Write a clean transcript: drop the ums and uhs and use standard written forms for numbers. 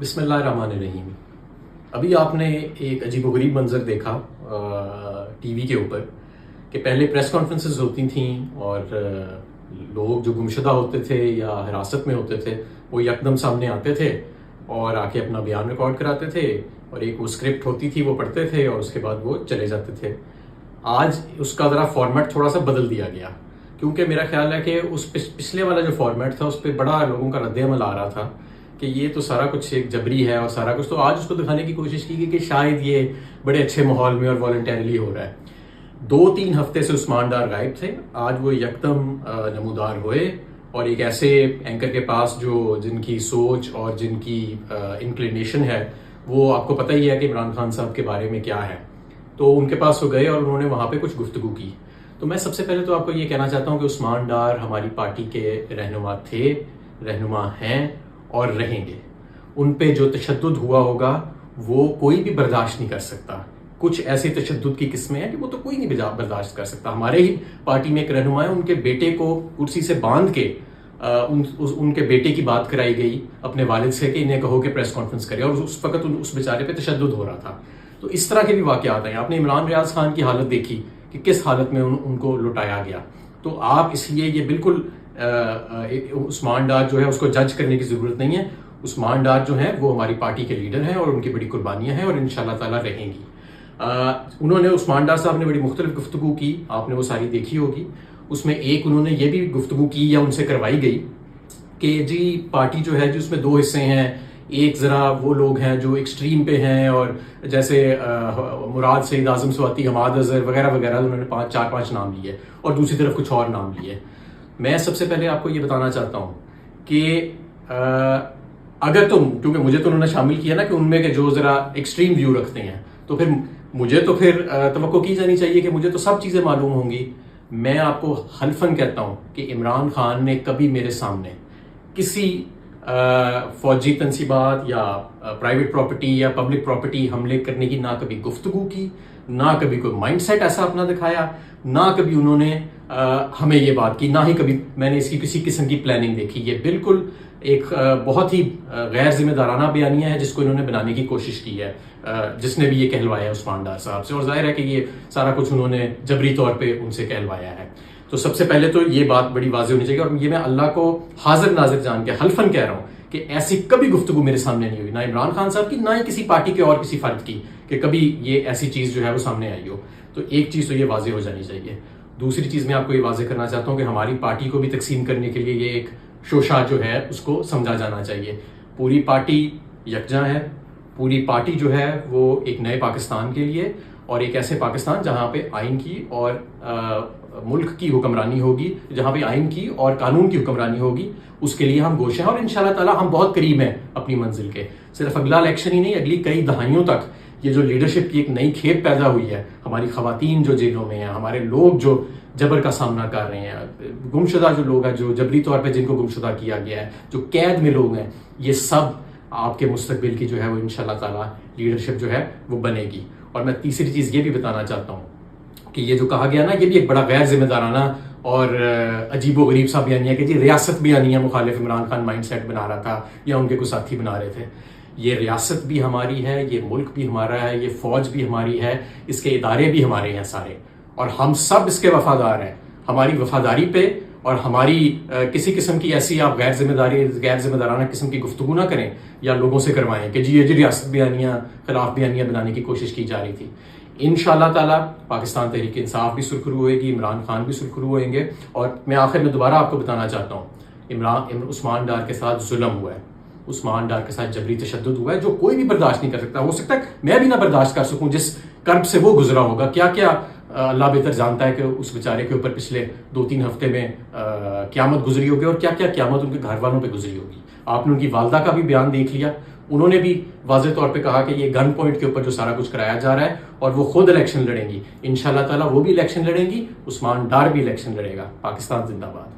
بسم اللہ الرحمن الرحیم۔ ابھی آپ نے ایک عجیب و غریب منظر دیکھا ٹی وی کے اوپر کہ پہلے پریس کانفرنسز ہوتی تھیں اور لوگ جو گمشدہ ہوتے تھے یا حراست میں ہوتے تھے وہ یکدم سامنے آتے تھے اور آ کے اپنا بیان ریکارڈ کراتے تھے، اور ایک وہ اسکرپٹ ہوتی تھی وہ پڑھتے تھے اور اس کے بعد وہ چلے جاتے تھے۔ آج اس کا ذرا فارمیٹ تھوڑا سا بدل دیا گیا، کیونکہ میرا خیال ہے کہ اس پچھلے والا جو فارمیٹ تھا اس پہ بڑا لوگوں کا رد عمل آ رہا تھا کہ یہ تو سارا کچھ ایک جبری ہے اور سارا کچھ، تو آج اس کو دکھانے کی کوشش کی گئی کہ شاید یہ بڑے اچھے ماحول میں اور والنٹیرلی ہو رہا ہے۔ 2-3 ہفتے سے عثمان ڈار غائب تھے، آج وہ یکدم نمودار ہوئے، اور ایک ایسے اینکر کے پاس جن کی سوچ اور جن کی انکلینیشن ہے وہ آپ کو پتہ ہی ہے کہ عمران خان صاحب کے بارے میں کیا ہے، تو ان کے پاس وہ گئے اور انہوں نے وہاں پہ کچھ گفتگو کی۔ تو میں سب سے پہلے تو آپ کو یہ کہنا چاہتا ہوں کہ عثمان ڈار ہماری پارٹی کے رہنما تھے، رہنما ہیں اور رہیں گے۔ ان پہ جو تشدد ہوا ہوگا وہ کوئی بھی برداشت نہیں کر سکتا۔ کچھ ایسے تشدد کی قسمیں ہیں کہ وہ تو کوئی نہیں برداشت کر سکتا۔ ہمارے ہی پارٹی میں ایک رہنما ہے، ان کے بیٹے کو کرسی سے باندھ کے ان کے بیٹے کی بات کرائی گئی اپنے والد سے کہ انہیں کہو کہ پریس کانفرنس کرے، اور اس وقت اس بیچارے پہ تشدد ہو رہا تھا۔ تو اس طرح کے بھی واقعات ہیں۔ آپ نے عمران ریاض خان کی حالت دیکھی کہ کس حالت میں ان کو لٹایا گیا۔ تو آپ اس لیے یہ بالکل عثمان ڈار جو ہے اس کو جج کرنے کی ضرورت نہیں ہے۔ عثمان ڈار جو ہیں وہ ہماری پارٹی کے لیڈر ہیں اور ان کی بڑی قربانیاں ہیں اور انشاءاللہ تعالیٰ رہیں گی۔ انہوں نے عثمان ڈار صاحب نے بڑی مختلف گفتگو کی، آپ نے وہ ساری دیکھی ہوگی۔ اس میں ایک انہوں نے یہ بھی گفتگو کی یا ان سے کروائی گئی کہ جی پارٹی جو ہے جی اس میں 2 حصے ہیں، ایک ذرا وہ لوگ ہیں جو ایکسٹریم پہ ہیں، اور جیسے مراد سعید اعظم سواتی، حماد اظہر وغیرہ وغیرہ، انہوں نے 4-5 نام لیے اور دوسری طرف کچھ اور نام لیے۔ میں سب سے پہلے آپ کو یہ بتانا چاہتا ہوں کہ اگر کیونکہ مجھے تو انہوں نے شامل کیا نا کہ ان میں کہ جو ذرا ایکسٹریم ویو رکھتے ہیں، تو پھر مجھے تو پھر توقع کی جانی چاہیے کہ مجھے تو سب چیزیں معلوم ہوں گی۔ میں آپ کو حلفاً کہتا ہوں کہ عمران خان نے کبھی میرے سامنے کسی فوجی تنصیبات یا پرائیویٹ پراپرٹی یا پبلک پراپرٹی حملے کرنے کی نہ کبھی گفتگو کی، نہ کبھی کوئی مائنڈ سیٹ ایسا اپنا دکھایا، نہ کبھی انہوں نے ہمیں یہ بات کی، نہ ہی کبھی میں نے اس کی کسی قسم کی پلاننگ دیکھی۔ یہ بالکل ایک بہت ہی غیر ذمہ دارانہ بیانیہ ہے جس کو انہوں نے بنانے کی کوشش کی ہے، جس نے بھی یہ کہلوایا ہے عثمان ڈار صاحب سے، اور ظاہر ہے کہ یہ سارا کچھ انہوں نے جبری طور پہ ان سے کہلوایا ہے۔ تو سب سے پہلے تو یہ بات بڑی واضح ہونی چاہیے، اور یہ میں اللہ کو حاضر ناظر جان کے حلفاً کہہ رہا ہوں کہ ایسی کبھی گفتگو میرے سامنے نہیں ہوئی، نہ عمران خان صاحب کی، نہ ہی کسی پارٹی کے اور کسی فرد کی، کہ کبھی یہ ایسی چیز جو ہے وہ سامنے آئی ہو۔ تو ایک چیز تو یہ واضح ہو جانی چاہیے۔ دوسری چیز میں آپ کو یہ واضح کرنا چاہتا ہوں کہ ہماری پارٹی کو بھی تقسیم کرنے کے لیے یہ ایک شوشہ جو ہے اس کو سمجھا جانا چاہیے۔ پوری پارٹی یکجا ہے، پوری پارٹی جو ہے وہ ایک نئے پاکستان کے لیے، اور ایک ایسے پاکستان جہاں پہ آئین کی اور ملک کی حکمرانی ہوگی، جہاں پہ آئین کی اور قانون کی حکمرانی ہوگی، اس کے لیے ہم گوش ہیں، اور انشاءاللہ تعالیٰ ہم بہت قریب ہیں اپنی منزل کے۔ صرف اگلا الیکشن ہی نہیں، اگلی کئی دہائیوں تک یہ جو لیڈرشپ کی ایک نئی کھیپ پیدا ہوئی ہے، ہماری خواتین جو جیلوں میں ہیں، ہمارے لوگ جو جبر کا سامنا کر رہے ہیں، گمشدہ جو لوگ ہیں، جو جبری طور پہ جن کو گمشدہ کیا گیا ہے، جو قید میں لوگ ہیں، یہ سب آپ کے مستقبل کی جو ہے وہ انشاءاللہ تعالیٰ لیڈرشپ جو ہے وہ بنے گی۔ اور میں تیسری چیز یہ بھی بتانا چاہتا ہوں کہ یہ جو کہا گیا نا، یہ بھی ایک بڑا غیر ذمہ دارانہ اور عجیب و غریب سا بیانیہ کہ جی ریاست بیانیہ مخالف عمران خان مائنڈ سیٹ بنا رہا تھا یا ان کے کوئی ساتھی بنا رہے تھے۔ یہ ریاست بھی ہماری ہے، یہ ملک بھی ہمارا ہے، یہ فوج بھی ہماری ہے، اس کے ادارے بھی ہمارے ہیں سارے، اور ہم سب اس کے وفادار ہیں۔ ہماری وفاداری پہ اور ہماری کسی قسم کی ایسی آپ غیر ذمہ دارانہ قسم کی گفتگو نہ کریں یا لوگوں سے کروائیں کہ جی یہ ریاست بیانیہ خلاف بیانیہ بنانے کی کوشش کی جا رہی تھی۔ انشاءاللہ تعالیٰ پاکستان تحریک انصاف بھی سرخرو ہوئے گی، عمران خان بھی سرخرو ہوئیں گے۔ اور میں آخر میں دوبارہ آپ کو بتانا چاہتا ہوں، عثمان ڈار کے ساتھ ظلم ہوا ہے، عثمان ڈار کے ساتھ جبری تشدد ہوا ہے جو کوئی بھی برداشت نہیں کر سکتا۔ ہو سکتا ہے میں بھی نہ برداشت کر سکوں جس کرب سے وہ گزرا ہوگا، کیا کیا اللہ بہتر جانتا ہے کہ اس بیچارے کے اوپر پچھلے 2-3 ہفتے میں قیامت گزری ہوگی، اور کیا کیا قیامت ان کے گھر والوں پہ گزری ہوگی۔ آپ نے ان کی والدہ کا بھی بیان دیکھ لیا، انہوں نے بھی واضح طور پہ کہا کہ یہ گن پوائنٹ کے اوپر جو سارا کچھ کرایا جا رہا ہے، اور وہ خود الیکشن لڑیں گی انشاءاللہ تعالیٰ، وہ بھی الیکشن لڑیں گی، عثمان ڈار بھی الیکشن لڑے گا۔ پاکستان زندہ باد۔